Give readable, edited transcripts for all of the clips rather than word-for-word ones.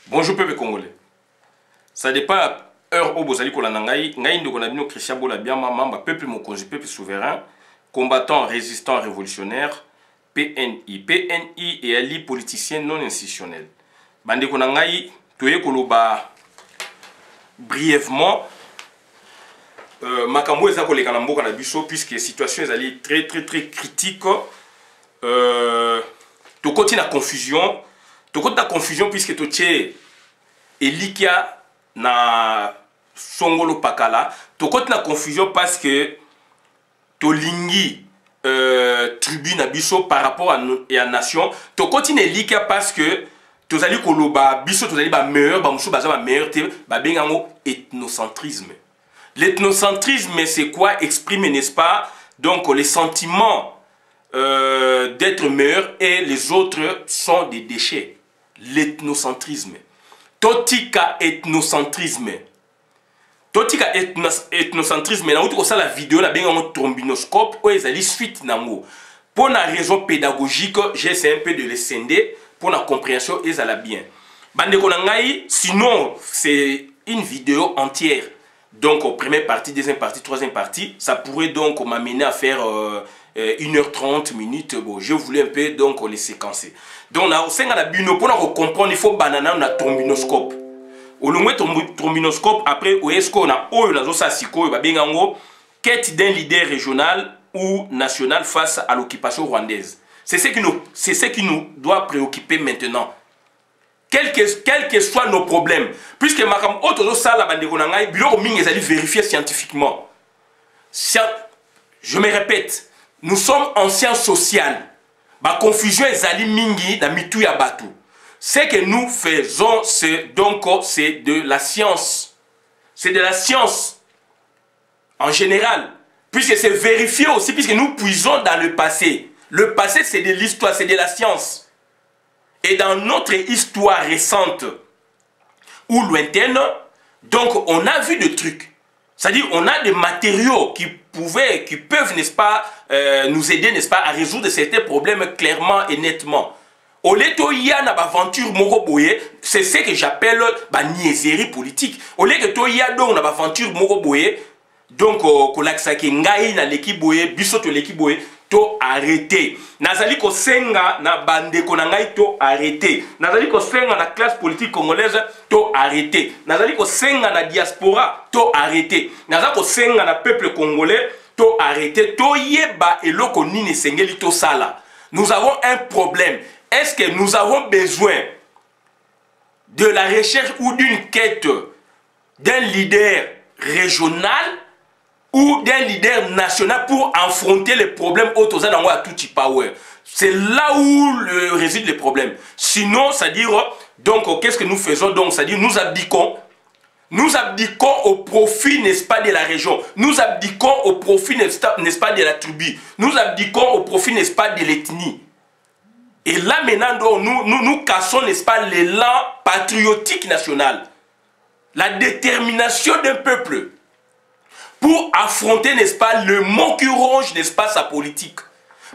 Bonjour peuple congolais. Ça dépend heure où vous allez kolanda ngai ndo konabino Christian Bola Biama mamba peuple mokonzi peuple souverain, combattant résistant révolutionnaire, PNI. PNI et ali politicien non institutionnel. Bande konangai toye koloba brièvement makambo eza koleka na mboka na biso puisque situation ezali très critique. Tokoti na confusion. Tokoti na confusion puisque totie elikia na songolo pakala. Tokoti na confusion parce que tolingi tribu na biso par rapport à la nation. Tokoti na elikia parce que tozali koloba biso tozali ba meilleur ba musu baza ba meilleur te ba bengango ethnocentrisme. L'ethnocentrisme c'est quoi? Exprimer, n'est-ce pas, donc les sentiments d'être meilleur et les autres sont des déchets. L'ethnocentrisme. Totika ethnocentrisme. Totika ethnocentrisme. Na outre ça la vidéo la bien en trombinoscope ou ezali suite nango. Pour la raison pédagogique, j'essaie un peu de les scinder pour la compréhension ezala bien. Bande konangai, sinon c'est une vidéo entière. Donc première partie, deuxième partie, troisième partie, ça pourrait donc m'amener à faire 1h30 minutes. Bon, je voulais un peu donc les séquencer. Donc, pour comprendre, il faut banana na trombinoscope. Au long de trombinoscope, après, est-ce qu'on a quête d'un leader régional ou national face à l'occupation rwandaise. C'est ce qui nous doit préoccuper maintenant. Quels que soient nos problèmes. Puisque vérifier scientifiquement. Je me répète, nous sommes en sciences sociales. La confusion est ali mingi na mitu ya batu. Ce que nous faisons, c'est de la science. C'est de la science en général. Puisque c'est vérifié aussi, puisque nous puisons dans le passé. Le passé, c'est de l'histoire, c'est de la science. Et dans notre histoire récente ou lointaine, donc on a vu des trucs. C'est-à-dire on a des matériaux qui peuvent, n'est-ce pas, nous aider, n'est-ce pas, à résoudre certains problèmes clairement et nettement. Au lieu de na aventure moroboye, c'est ce que j'appelle la niaiserie politique. Au lieu que to ya donc na aventure moroboye, donc kolakisaki ngai na l'équipe boye, bisoto l'équipe boye, to arrêter. Nazali ko senga na bande konangai to arrêter. Nazali ko senga na classe politique congolaise to arrêter. Nazali ko senga na diaspora to arrêter. Nazali ko senga na peuple congolais to arrêter. To yeba eloko nini sengeli to sala. Nous avons un problème. Est-ce que nous avons besoin de la recherche ou d'une quête d'un leader régional ou d'un leader national pour affronter les problèmes autour à tout power? C'est là où réside le problème. Sinon, c'est-à-dire, donc, qu'est-ce que nous faisons? Donc, c'est-à-dire, nous abdiquons au profit, n'est-ce pas, de la région. Nous abdiquons au profit, n'est-ce pas, de la tribu. Nous abdiquons au profit, n'est-ce pas, de l'ethnie. Et là, maintenant, nous cassons, n'est-ce pas, l'élan patriotique national. La détermination d'un peuple pour affronter, n'est-ce pas, le mot qui ronge, n'est-ce pas, sa politique.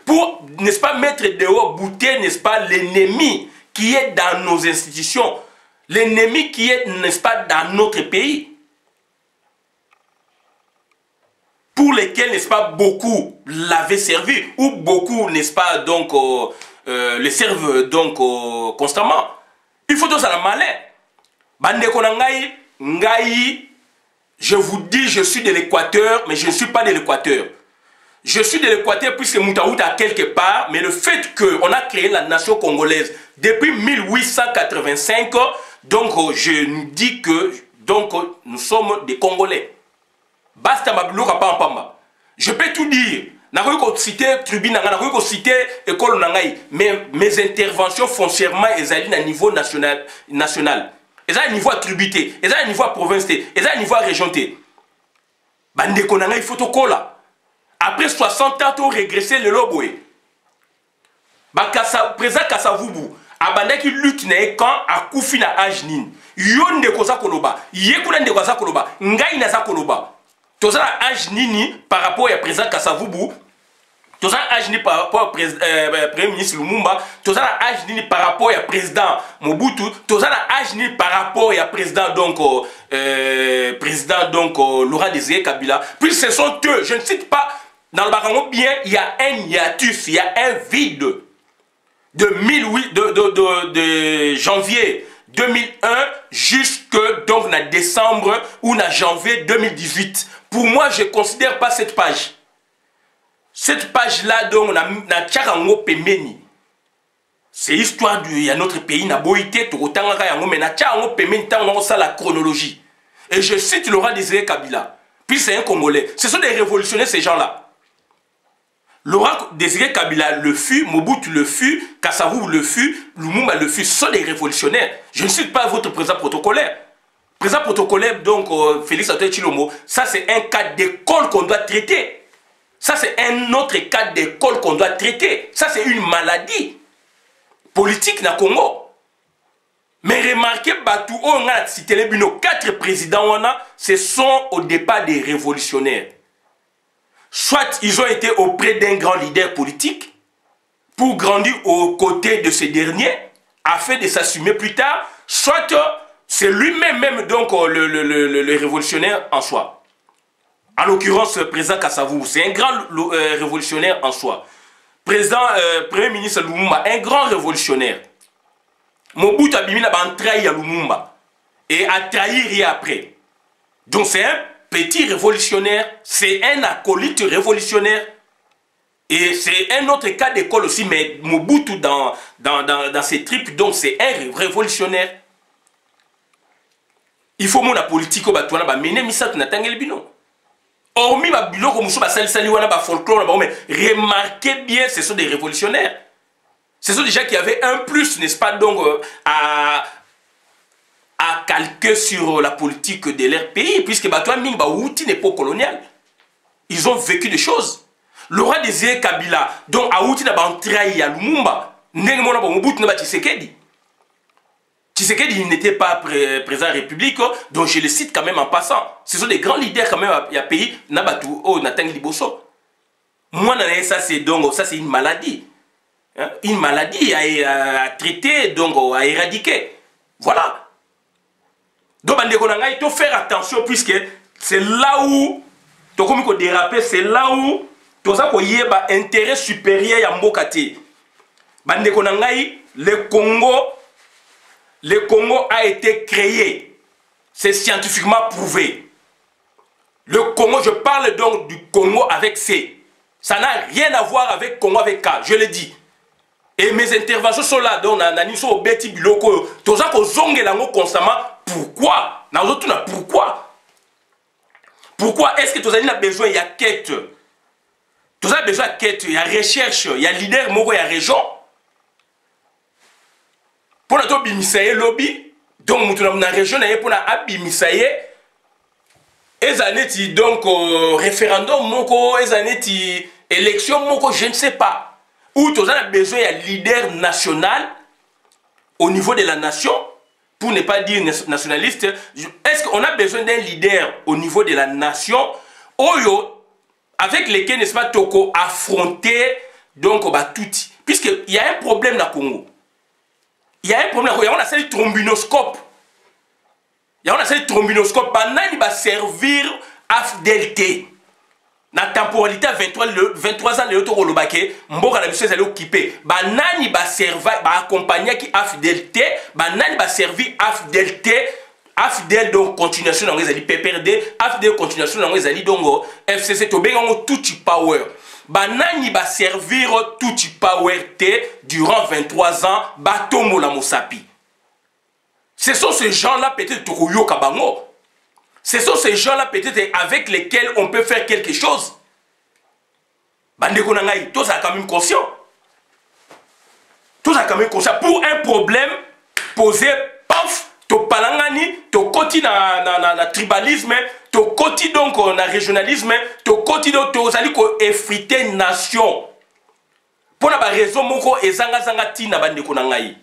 Pour, n'est-ce pas, mettre dehors, bouter, n'est-ce pas, l'ennemi qui est dans nos institutions. L'ennemi qui est, n'est-ce pas, dans notre pays. Pour lesquels, n'est-ce pas, beaucoup l'avaient servi. Ou beaucoup, n'est-ce pas, donc, le servent, donc, constamment. Il faut tous à la malin. Bande konangai, ngai. Je vous dis, je suis de l'Équateur, mais je ne suis pas de l'Équateur. Je suis de l'Équateur puisque Moutaout a quelque part, mais le fait qu'on a créé la nation congolaise depuis 1885, donc je nous dis que donc, nous sommes des Congolais. Basta Mabiloka Pampamba. Je peux tout dire. Je peux citer tribune, je peux citer école Nangaï, mais mes interventions foncièrement elles allaient à niveau national. Ils ont un niveau attributé, ils ont un niveau provincial, ils ont un niveau régionté. Bande konanga il faut to kola. Après 60 ans, tu régressé le loboé. Bakasa présent Kasavubu, abanda qui lutte na quand a koufi na ajnin. Yon de kosa koloba, yekuna de kosa koloba, ngai na sa koloba. Toza ajnini par rapport à présent Kasavubu, Tous âge ni par rapport au Premier ministre Lumumba, tous âge ni par rapport au président Mobutu, tous âge ni par rapport au président Laurent Désiré Kabila. Puis ce sont eux, je ne cite pas, dans le Barango bien, il y a un hiatus, il y a un vide de janvier 2001 jusque donc na décembre ou na janvier 2018. Pour moi, je ne considère pas cette page. Cette page-là, donc, na tcharango pemeni. C'est l'histoire de notre pays, na boité, torotanga yango, mais na tcharango pemeni, on ça la chronologie. Et je cite Laurent Désiré Kabila. Puis c'est un Congolais. Ce sont des révolutionnaires, ces gens-là. Laurent Désiré Kabila le fut, Mobutu le fut, Kassavou le fut, Lumumba le fut. Ce sont des révolutionnaires. Je ne cite pas votre président protocolaire. Président protocolaire, donc, Félix Antoine Tshilombo, ça c'est un cas d'école qu'on doit traiter. Ça, c'est un autre cas d'école qu'on doit traiter. Ça, c'est une maladie politique dans le Congo. Mais remarquez, Batou, on a cité les 4 présidents, ce sont au départ des révolutionnaires. Soit ils ont été auprès d'un grand leader politique pour grandir aux côtés de ce dernier, afin de s'assumer plus tard, soit c'est lui-même, donc, le révolutionnaire en soi. En l'occurrence, le président Kassavou, c'est un grand révolutionnaire en soi. Premier ministre Lumumba, un grand révolutionnaire. Mobutu Abimina a trahi à Lumumba et a trahi après. Donc c'est un petit révolutionnaire, c'est un acolyte révolutionnaire. Et c'est un autre cas d'école aussi, mais Mobutu dans ses tripes, donc c'est un révolutionnaire. Il faut que la politique soit menée, mais ça, tu n'as pas bino. Hormis ma bilo comme ça, folklore, mais remarquez bien, ce sont des révolutionnaires. Ce sont des gens qui avaient un plus, n'est-ce pas, donc, à calquer sur la politique de leur pays, puisque Batoua Ming, outil n'est pas colonial. Ils ont vécu des choses. Laurent Désiré Kabila, donc, a outil n'a pas trahi à Lumumba, n'est-ce pas, Mobutu n'a pas Tshisekedi. Tshisekedi, il n'était pas président de la République, donc je le cite quand même en passant. Ce sont des grands leaders quand même, il y a pays, Nabatou, Natang Liboso. Moi, ça c'est une maladie. Hein? Une maladie à traiter, donc à éradiquer. Voilà. Donc, il faut faire attention, puisque c'est là où, comme il déraper, c'est là où, il y a un intérêt supérieur à Mbokati. Le Congo a été créé. C'est scientifiquement prouvé. Le Congo, je parle donc du Congo avec C. Ça n'a rien à voir avec Congo avec K, je le dis. Et mes interventions sont là, donc, constamment. Pourquoi? Pourquoi? Pourquoi est-ce que tu as besoin, il y a quête? Tu as besoin de quête, il y a recherche, il y a leader, il y a région. Pour la bimisaye lobby, donc dans la région, pour la bimisaye, les années donc référendum, les années élection, je ne sais pas. Où tu as besoin d'un leader national au niveau de la nation, pour ne pas dire nationaliste. Est-ce qu'on a besoin d'un leader au niveau de la nation, avec lesquels, n'est-ce pas, Toko affronter donc tout, puisqu'il y a un problème dans le Congo. Il y a un problème, il y a un trombinoscope. Il y a un trombinoscope. Il va servir à fidélité. Dans la temporalité à 23 ans, le retour au Lobake, Mboka la mission est occupée. Il va servir, va accompagner qui a fidélité. Il va servir à fidélité. À fidèle donc continuation dans les alliés PPRD. À fidèle continuation dans les alliés donc FCC. Tout power. Banani va servir tout power durant 23 ans, Batombo la Mosapi. Ce sont ces gens-là peut-être Tokuyo Kabango. Ce sont ces gens-là peut-être avec lesquels on peut faire quelque chose. Bandeko Nangaï, tous a quand même conscient. Tous a quand même conscient. Pour un problème posé, paf, to palangani, to koti na tribalisme, to koti donc na régionalisme, to koti donc to zali ko effriter nation. Pour la raison moko ezanga zanga tina bandeko na ngai.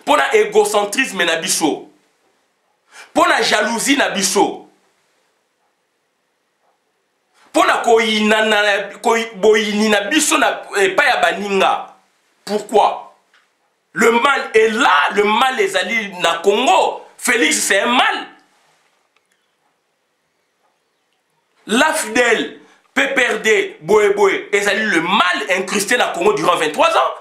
Pour la égocentrisme na biso. Pour la jalousie na biso. Pona koyinina biso na pa ya baninga. Pourquoi? Le mal est là, le mal est allé na Congo. Félix, c'est un mal. La fidèle, PPRD, Boé, est allé le mal incrusté na Congo durant 23 ans.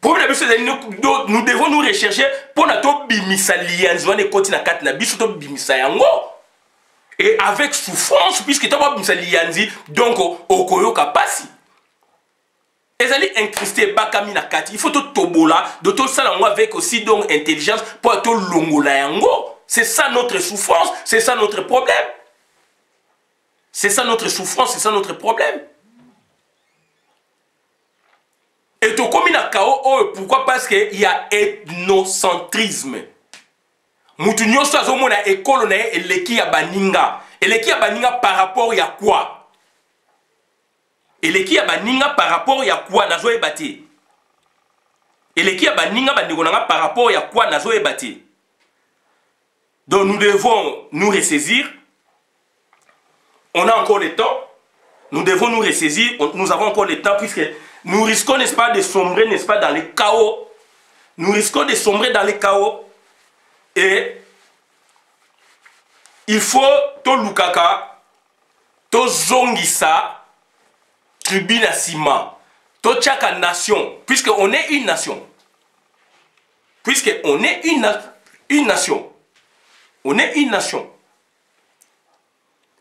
Nous devons nous rechercher pour notre bimisa lianzo ne koti na kat na biso to bimisa yango. Et avec souffrance, puisque tu as bimisa lianzi, donc okoyo kapasi. Ezali incrusté bakami na kati. Il faut tout tobola, de tout ça avec aussi donc intelligence pour tout longola yango. C'est ça notre souffrance, c'est ça notre problème. C'est ça notre souffrance, c'est ça notre problème. Et tout comme il a chaos, pourquoi? Parce qu'il y a ethnocentrisme. Mutu nyoso azomona ekolo na eleki ya baninga. Eleki ya baninga par rapport ya quoi? Eleki ya baninga par rapport ya quoi nazo ebate? Eleki ya baninga bandikonanga par rapport ya quoi nazo ebate? Donc nous devons nous ressaisir. On a encore le temps. Nous devons nous ressaisir. Nous avons encore le temps puisque nous risquons, n'est-ce pas, de sombrer, n'est-ce pas, dans le chaos. Nous risquons de sombrer dans le chaos. Et il faut to lukaka, to zongisa, tribune sima, to tchaka nation, puisqu'on est une nation. Puisqu'on est une nation. On est une nation.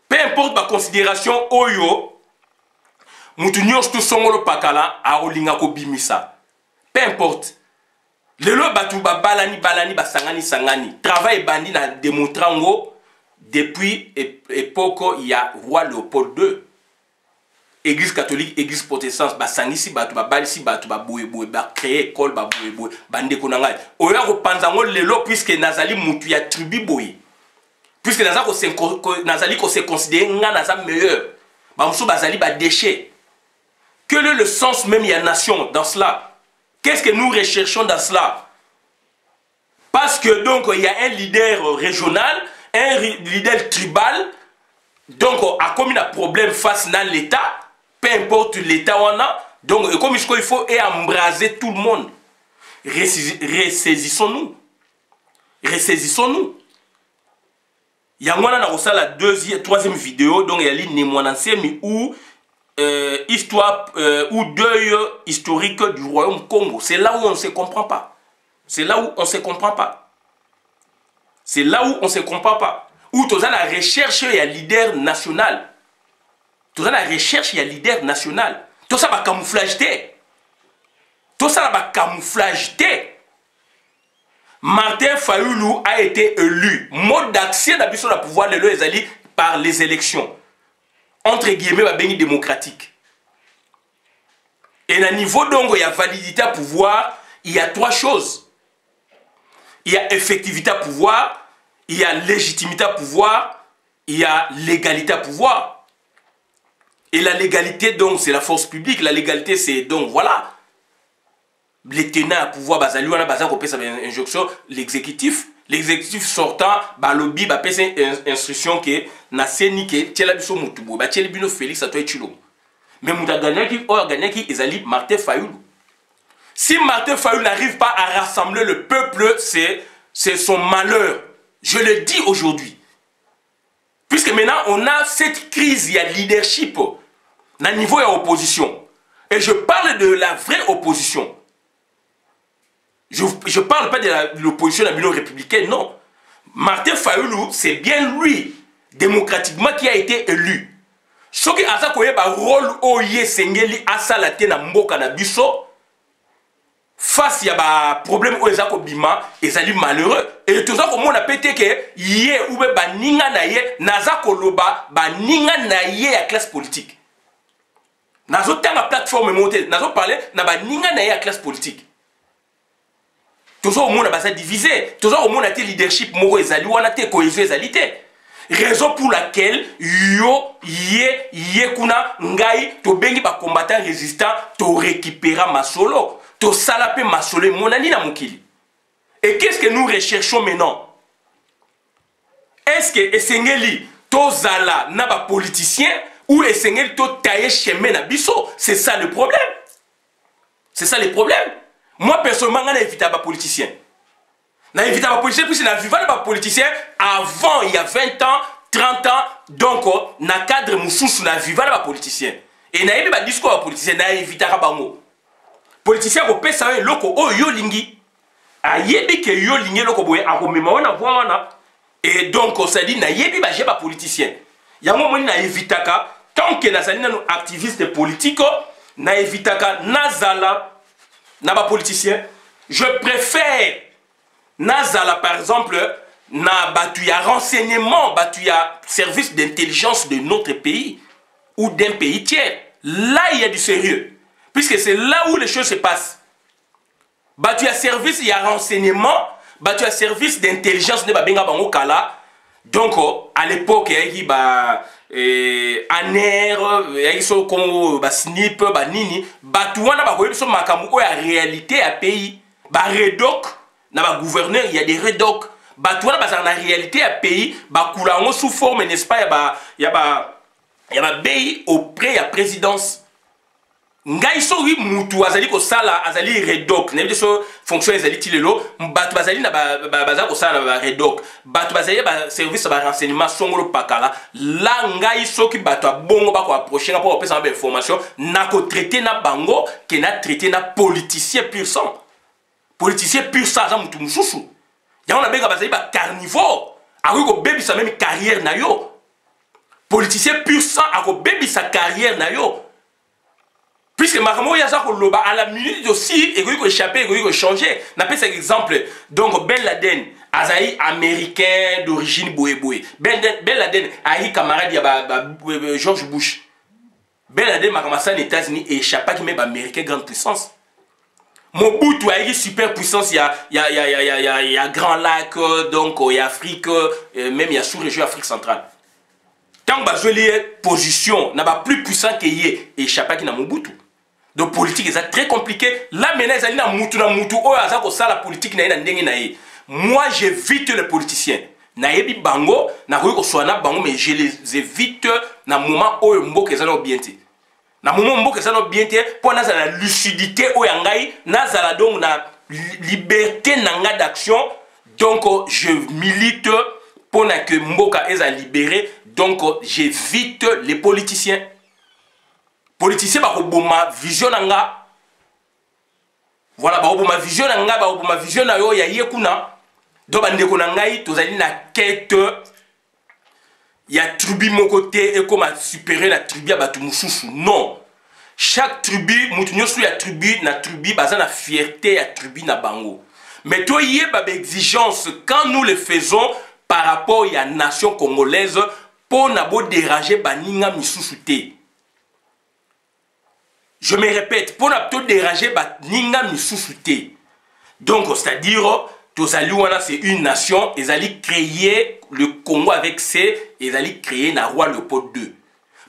Peu importe ma considération, oyo, Moutounios tout songolo pakala a olinga ko bimisa. Peu importe. Lelo batu ba balani ba sangani. Travail bandi na démontrango depuis époque il y a roi Léopold II. Église catholique, église protestante ba sangisi batu ba balisi batu ba boue ba créer école ba boue bande konanga. Oya ko panzango lelo puisque nazali mutu ya tribu boye. Puisque nazali ko se considérer nga naza meilleur. Ba muso bazali ba déchet. Quel est le sens même de la nation dans cela? Qu'est-ce que nous recherchons dans cela? Parce que donc il y a un leader régional, un leader tribal, donc a comme un problème face à l'État, peu importe l'État on a, donc comme il faut embraser tout le monde. Ressaisissons-nous. Ressaisissons-nous. Il y a la troisième vidéo, donc il y a l'île où histoire ou deuil historique du royaume Congo. C'est là où on ne se comprend pas. C'est là où on ne se comprend pas. C'est là où on ne se comprend pas. Où tu as la recherche, il y a leader national. Tu as la recherche, il y a leader national. Tout ça va camouflage. Tout ça va camouflage. Martin Fayulu a été élu. Mode d'accès d'abord la pouvoir de l'Ezali par les élections. Entre guillemets, béni démocratique. Et à niveau donc, il y a validité à pouvoir, il y a trois choses. Il y a effectivité à pouvoir, il y a légitimité à pouvoir, il y a légalité à pouvoir. Et la légalité, donc, c'est la force publique. La légalité, c'est donc, voilà. Les tenants à pouvoir, basali, on a basé qu'on peut ça une injonction, l'exécutif. L'exécutif sortant, lobby, une instruction que na seni que tela biso mutubo, ba tela bino Félix à toi et Chilo. Mais muta gagné qui ezali Martin Fayulu. Si Martin Fayulu n'arrive pas à rassembler le peuple, c'est son malheur. Je le dis aujourd'hui. Puisque maintenant on a cette crise, il y a leadership na niveau de opposition. Et je parle de la vraie opposition. Je ne parle pas de l'opposition de la Union républicaine, non. Martin Fayulu, c'est bien lui, démocratiquement, qui a été élu. Ce qui a fait un rôle oye sengeli asalate na mboka na biso, face à un problème où ezako bima, ezali malheureux. Et tout ça, comme on a pété que yé ou ba ninga na yé, nazako loba ba ninga na yé la classe politique. Nazo tanga plateforme montée, nazo parler na ba ninga na yé la classe politique. Toujours au monde a divisé. Toujours au monde a été leadership moro ezali wana te cohésion ezalité. Raison pour laquelle yo yé kuna ngai to bengi ba combattant résistant to récupérer masolo, to salapé masolo monani na mokili. Et qu'est-ce que nous recherchons maintenant? Est-ce que esengeli tozala na ba politicien ou esengeli to tailler chemin na biso. C'est ça le problème. C'est ça le problème. Moi personnellement na éviter ba politicien. Na éviter ba politicien puisque na vivant ba politicien avant il y a 20 ans, 30 ans donc na cadre mususu na vivant ba politicien. Et na yebi ba discours ba politicien na éviter ba bango. Politicien ko pesa loko o yo lingi. Ayebi ke yo lingi loko boye akomema wana voix wana. Et donc on s'est dit na yebi ba jeba politicien. Yango moni na évitaka tant que nazali na activiste politique na évitaka nazala na ba politicien. Je préfère nazala par exemple na batu ya renseignement, batu ya service d'intelligence de notre pays ou d'un pays tiers. Là il y a du sérieux. Puisque c'est là où les choses se passent. Batu ya service, il y a renseignement, batu ya service d'intelligence de Babenga Bango Kala. Donc, à l'époque, il y a ANER, il y a SNIP, Nini, batu wana ba koyebi so makamu o ya réalité à pays. Ba redoc, na ba gouverneur, il y a des redoc. Batu wana ba na réalité à pays, ba kulango sous forme, n'est-ce pas, il y a ba bay auprès de la présidence. Ngai soki mutu azali ko sala azali redoc na biso fonction azali tilelo batu bazali na baza ko sala ba redoc batu bazali ba service ba renseignement songolo pakala la ngai soki batu bongo ba ko approcher pour pesa ba information na ko traiter na bango ke na traiter na politicien pur sang za mutu mususu ya on a benga bazali ba carnivore ako ko bebi sa même carrière na yo politicien pur sang ako bebi sa carrière na yo. Puisque Maramo Yazako Loba à la minute aussi, il faut échapper, il faut changer. On appelle cet exemple. Donc Ben Laden, Azaï américain d'origine Boué-Boué. Ben Laden, Aïe camarade, il y a George Bush. Ben Laden, Maramassa, aux États-Unis, et échappe qui met américain grande puissance. Mobutu a une super puissance, il y a Grand Lac, donc il y a Afrique, même il y a sous-région Afrique centrale. Tant que je l'ai position, n'a pas plus puissant qu'il y ait, et échappe qui n'a Mobutu. Donc politique c'est très compliqué. Là maintenant ils na mutu oh azako ça la politique na ndenge na ye. Moi j'évite les politiciens. Na yebi bango na ko soana bango mais je les évite na moment où mboka ezana bien te. Na moment mboka ezana bien te pour na la lucidité o yangai na zala donc na liberté nanga d'action donc je milite pour que mboka eza libéré donc j'évite les politiciens. Politicien ba koboma vision nanga voilà ba koboma vision nanga ba koboma vision na yo ya yekuna do bande ko nangai tozali na quête ya tribu mon côté et comme supérieur la tribu ya batu mususu non chaque tribu mutu nyosu ya tribu na tribu baza na fierté ya tribu na bango mais to yeba ba exigence quand nous le faisons par rapport à la nation congolaise pour na bo déranger baninga misusu te. Je me répète, pour ne pas déranger, Ninga Misusuté. Donc, c'est-à-dire, Tozaluana, c'est une nation, ils allaient créer le Congo avec C, ils allaient créer le roi Léopold II.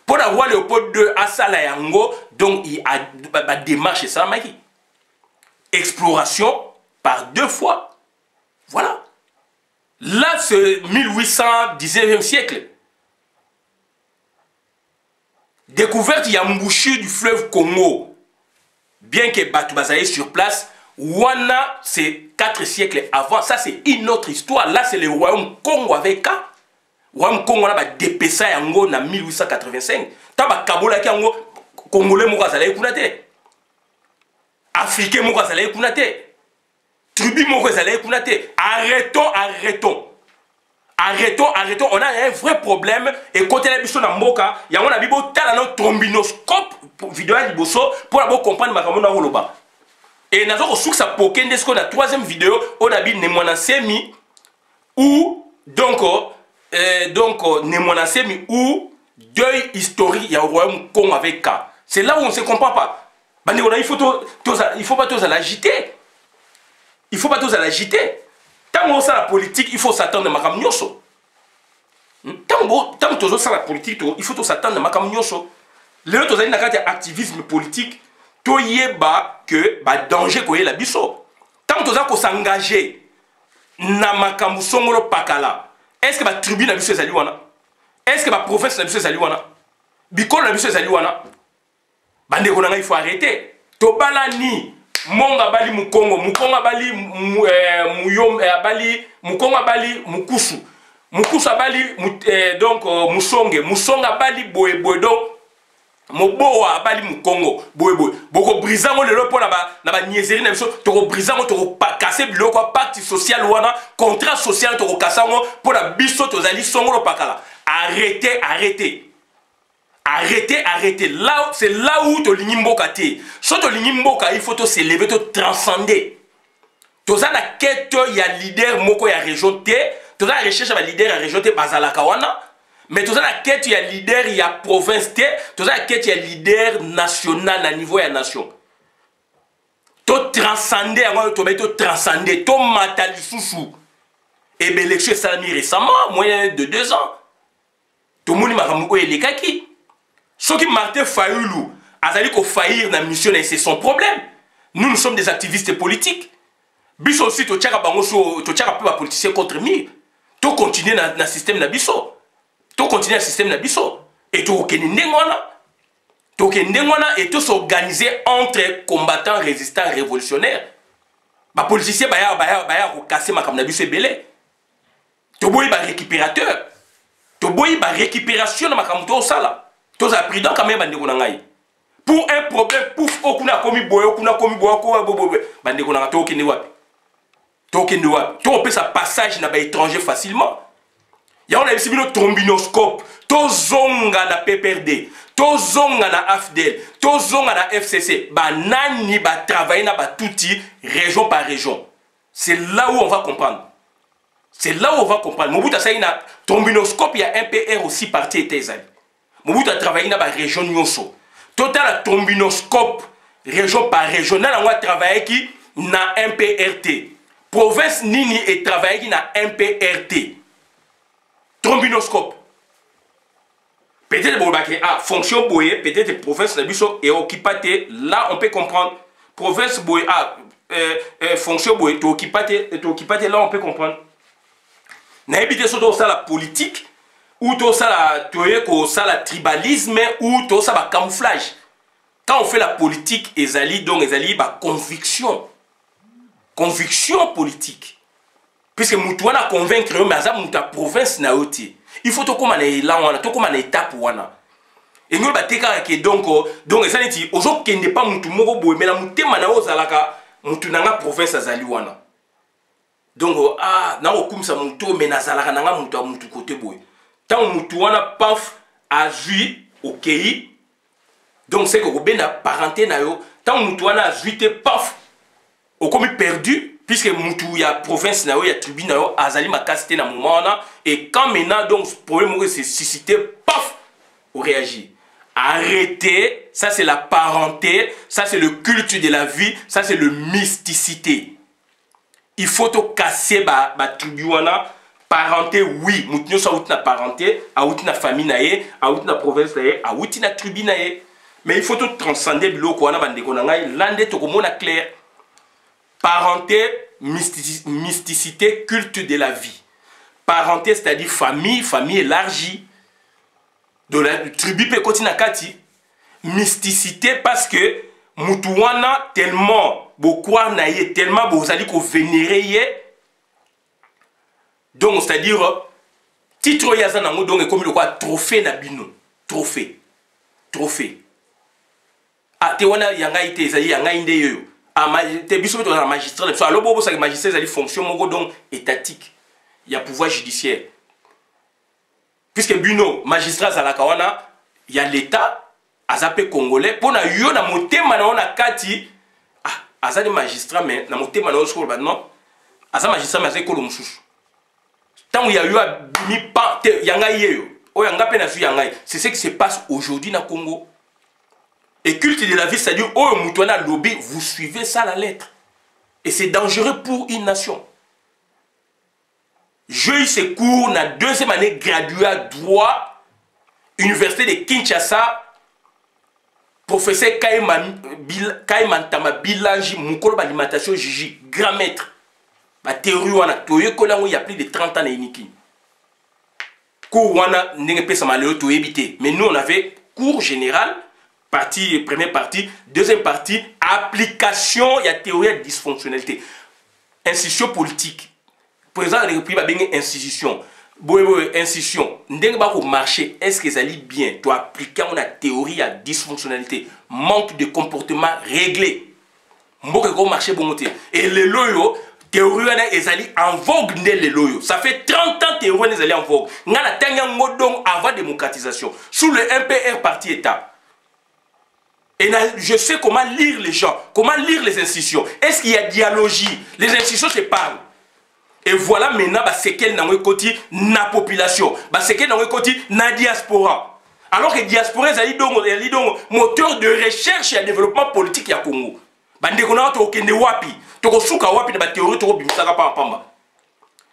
Pour le roi Léopold II, à Salayango, donc, il y a une démarche, et ça, Maki. Exploration par 2 fois. Voilà. Là, c'est 1819e siècle. Découverte, il y a embouchure du fleuve Congo. Bien que Batu Bazaye sur place, Wana, c'est 4 siècles avant. Ça, c'est une autre histoire. Là, c'est le royaume Congo avec un. Le royaume Congo, on a dépêché en 1885. Taba Kabola qui en Congolais, Moura Zalaye Kounate. Africain, Moura Zalaye Kounate. Tribu, Moura Zalaye Kounate. Arrêtons. Arrêtons, on a un vrai problème. Et quand on a vu sur Mboka, il y a un abibo talent trombinoscope vidéo à Liboso pour comprendre ma caméra Woloba. Et nous avons su que ça poken de ce qu'on a 3e vidéo, on a vu Nemona Semi ou donc Nemona Semi ou deuil historique, il y a un royaume Congo avec K. C'est là où on ne se comprend pas. Il faut pas tous l'agiter. Il faut pas tous l'agiter. Tant que la politique, il faut s'attendre à Makam Nyoso. Tant que la politique, il faut s'attendre à Makam Nyoso. Les autres activisme politique, to yeba que danger ko la biso. Tant que s'engager na Makam Songolo Pakala, est-ce que la tribu na biso ezali wana? est-ce que la province na biso ezali wana bikolo na biso ezali wana bandeko na ngai il faut arrêter tobala ni monga bali mukongo mukongo bali muyom bali mukongo bali mukusu mukusu bali donc musonge musonga bali boye boye donc moboa bali mukongo boye boye boko brizango lelo po na ba niaiserie na biso to brizango to casser biloko pacte social wana contrat social to kasango po na biso to zali songolo pakala arrêtez arrêtez arrêtez, arrêtez. Là, c'est là où tu as te. Si tu as il faut te s'élever, te transcender. Tu as la quête, il y a leader, il y a région, tu as la recherche de leader, il y a région, mais tu as la quête, il y a leader, il y a province, tu as la quête, il y a leader national, à niveau de la nation. Tu transcender, tu transcender, tu matali sous. Et bien, l'élection est salami récemment, moins de 2 ans. Tout le monde m'a dit, les kaki. Ce qui Martin Fayoulou a dit qu'il faillir dans la mission, c'est son problème. Nous sommes des activistes politiques. Biso aussi, tu as un politicien contre nous. Tu continues dans le système de Bisso. Tu continues dans le système de Bisso. Et tu et tu s'organiser entre combattants, résistants, révolutionnaires. Les politiciens, ils casser ma comme Bisso et belé. Tu as récupérateur. Tu as récupération de ma comme tout ça. Tous les prudents quand même pour un problème pouf okuna komi boyo okuna komi boyo ko bandeko na to okende wapi to on peut sa passage na ba étranger facilement ya on a ici bino trombinoscope to zonga na PPRD to zonga na AFDL to zonga na FCC ba nani ba travailler na ba touti région par région. C'est là où on va comprendre. C'est là où on va comprendre. Mobutu ça ina trombinoscope il y a un PR aussi parti était ezali. Mobutu a travaillé dans la région Nyonso. Total trombinoscope, région par région. On a travaillé qui na MPRT. Province Nini et travaillé qui na MPRT. Trombinoscope. Peut-être que fonction boye, peut-être province Nabiso et occupate. Là, on peut comprendre. Province boye, fonction boye, tu occupate, là, on peut comprendre. N'a évité surtout ça la politique. Ou tout ça la tribalisme ou tout ça la camouflage. Quand on fait la politique, donc conviction. Conviction politique. Puisque nous avons convaincre, mais la province n'a pas. Il faut que nous ayons une étape. Et nous avons donc ça dit aujourd'hui n'est pas mutu moko boye mais la mutu mana ozalaka mutu nanga province azali wana. Donc na okumsa mutu mais nazalaka nanga mutu côté boye. Tant Moutouana paf a joué au pays, donc c'est que vous avez parenté na yo. Tant Moutouana a joué paf au commis perdu, puisque Moutou y a province na yo, y a tribune na yo, azali ma casté na moment là, et quand maintenant donc ce problème c'est suscité paf, on réagit. Arrêtez, ça c'est la parenté, ça c'est le culte de la vie, ça c'est le mysticité. Il faut tout casser ba tribune. Parenté, oui, nous sommes na parenté, na famille naé, na province naé, na tribu naé. Mais il faut tout transcender bilo ko na bande ko na ngai lande to ko mona clair. Parenté, mysticité, culte de la vie. Parenté, c'est-à-dire famille, famille élargie. De la tribu pe kotina kati. Mysticité parce que mutuwana tellement beaucoup naé, tellement vous allez ko vénérer. Donc, c'est-à-dire, titre yazanango donc comme le quoi trophée nabino, trophée. Ah, te wana yanga ite zali yanga inde yo. Ah, te biso to na magistrat, so alo bobo sa magistrat zali fonction moko donc étatique. Il y a pouvoir judiciaire. Puisque bino magistrat zalaka wana, il y a l'état azape congolais pour na yo na motema na ona kati ah, azali magistrat mais na motema na osko ba non. Aza magistrat mais azali ko mususu. Tant il y a eu à mi-pan, c'est ce qui se passe aujourd'hui dans le Congo. Et culte de la vie, c'est-à-dire, oh, Moutouana lobby, vous suivez ça à la lettre. Et c'est dangereux pour une nation. J'ai eu ces cours, la deuxième année graduée à droit, Université de Kinshasa, professeur Kaimantama Bilanji, Moukolo Alimentation Jiji, grand maître. La théorie, il y a plus de 30 ans. cours wana ndenge pesa maleo to éviter. Mais nous on avait cours général, première partie, deuxième partie, application, il y a théorie de dysfonctionnalité. Institution politique. Président de la République va bien institution. Institution. Ndenge ba ko marché, est-ce que ça lit bien? Tu appliquer on a théorie à dysfonctionnalité, manque de comportement réglé. Mboka ko marché bon côté. Et les loyo théorie est allée en vogue les loyo. Ça fait 30 ans théorie est allée en vogue. Ngana tanga ngodong avant démocratisation. Sous le MPR parti état. Et je sais comment lire les gens, comment lire les institutions. Est-ce qu'il y a dialogie? Les institutions se parlent. Et voilà maintenant, c'est qu'elle n'a pas côté la population. C'est qu'elle n'a pas côté la diaspora. Alors que la diaspora, c'est un moteur de recherche et de développement politique au Congo. Bande qu'on a aucun wapi. Toko souka wapi de la théorie, toko bimisaka pa pamba.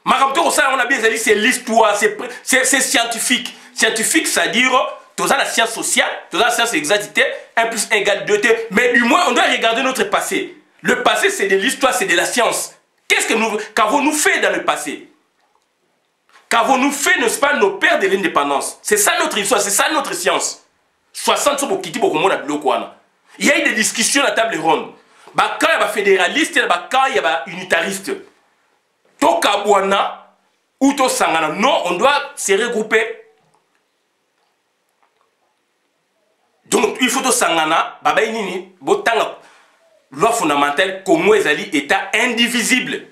Maram toko ça on a bien dit c'est l'histoire, c'est scientifique. Scientifique, c'est-à-dire tout ça la science sociale, tout ça la science exactité, 1 plus 1 égale 2 t. Mais du moins on doit regarder notre passé. Le passé c'est de l'histoire, c'est de la science. Qu'avons-nous fait dans le passé? Qu'avons-nous fait, n'est-ce pas, nos pères de l'indépendance? C'est ça notre histoire, c'est ça notre science. 60 sont pour quitter pour le monde. Il y a eu des discussions à la table ronde. Quand il y a des fédéralistes, quand il y a des unitaristes. To Kabwana ou To Sangana. Non, on doit se regrouper. Donc, il faut To Sangana, Baba Inini, Botanga. Loi fondamentale, Congo ezali état indivisible.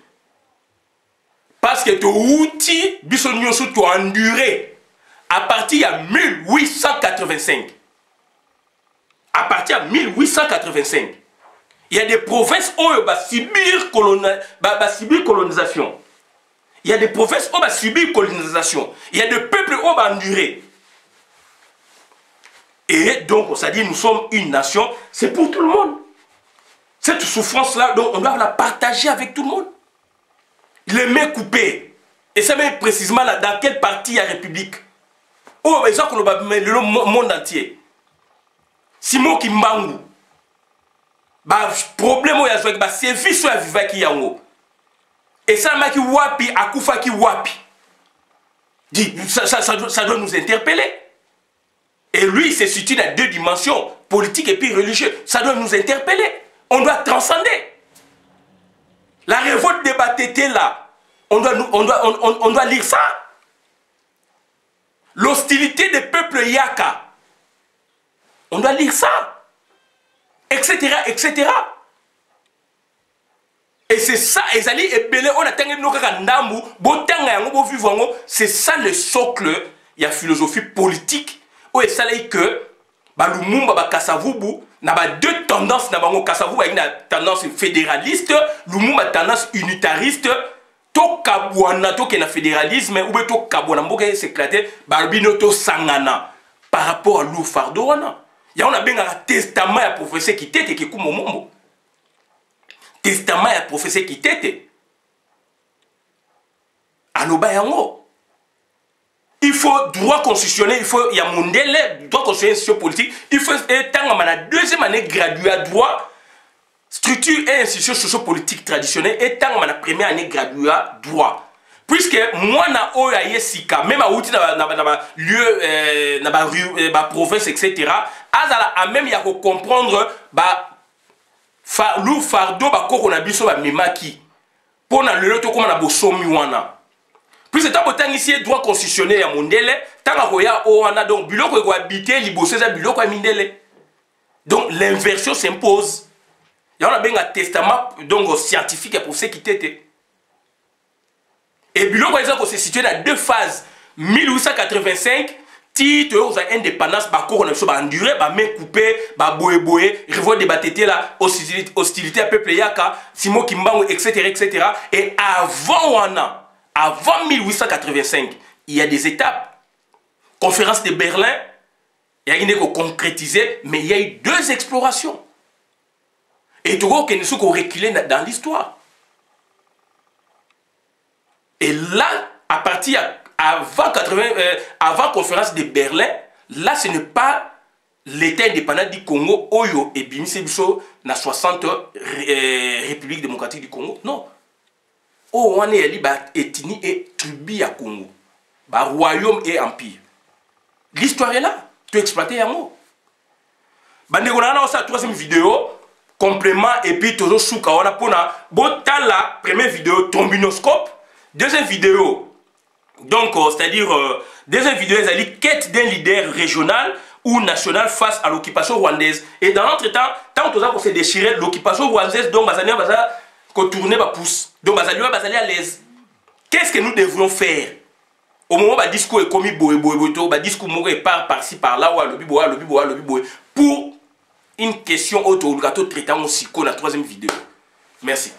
Parce que ton outil, bisogno surtout enduré, à partir de 1885. À partir de 1885, il y a des provinces où on va subir colonisation. Il y a des provinces où on va subir colonisation. Il y a des peuples où on va endurer. Et donc, on s'est dit, nous sommes une nation, c'est pour tout le monde. Cette souffrance-là, on doit la partager avec tout le monde. Les mains coupées. Et ça met précisément là, dans quelle partie il y a la République. Oh, mais ça, le monde entier. Simon Kimbangu. Problème, il y a service à vivre qui yango. Et ça, m'a qui wapi, akufa qui wapi. Ça doit nous interpeller. Et lui, il se situe dans 2 dimensions, politique et puis religieuse. Ça doit nous interpeller. On doit transcender. La révolte des Batété là, on doit lire ça. L'hostilité des peuples Yaka, on doit lire ça. Etc. etc. Et c'est ça, c'est ça le socle, il y a philosophie politique, où il s'agit que Lumumba Kasavubu, il y a 2 tendances. Kasavubu a une tendance fédéraliste, Lumumba a une tendance unitariste. To Kabwana, to Kena fédéralisme, ou bien to Kabwana, Mboka s'éclater, Barbino to Sangana, par rapport à Lou Fardoana. Il y a un testament à professeur qui t'était, qui est comme Mombo. Testament à professeur qui t'était. Aloba yango. Il faut droit constitutionnel, il y a mon délai, droit constitutionnel politique, il faut être la 2e année graduée à droit, structure et institution sociopolitique traditionnelle, et la première année graduée à droit. Puisque moi, na oya sika, même à outil na lieu, na rue, province, etc. À même il y a que comprendre lou fardo qu'on a biso memaki. Pour na le to comme na bosomi wana. Puis c'est tant ici droit constitutionnel à mondele, tant que oana donc biloko ko habiter liboso za biloko mindele. Donc l'inversion s'impose. Il y a un testament donc scientifique pour ceux qui t'étaient. Et biloko ko se situé dans 2 phases. 1885 titre aux indépendance on a so enduré main coupée boé révolte de Batété là hostilité à peuple yaka Simon Kimbangu etc. Et avant 1885, il y a des étapes. Conférence de Berlin, il y a une qui concrétisé, mais il y a eu 2 explorations. Et tout le monde qui reculé dans l'histoire. Et là, à partir avant la conférence de Berlin, là ce n'est pas l'État indépendant du Congo, Oyo et Bimisebiso, na 60 République démocratique du Congo. Non. Oh, on est ethnie et tribu à Congo. bah, royaume et empire. L'histoire est là. Tu exploites un mot. Bande on a sa troisième vidéo, complément et puis toujours souka on a pour la première vidéo trombinoscope, deuxième vidéo donc c'est-à-dire deuxième vidéo c'est la quête d'un leader régional ou national face à l'occupation rwandaise et dans l'entretemps tant que ça pour se déchirer l'occupation rwandaise donc bazali baza ko tourner ba pouce donc bazali à l'aise. Qu'est-ce que nous devrions faire au moment où le discours est commis le discours mourait par-ci par-là pour une question autour de traitant aussi qu'on la troisième vidéo. Merci.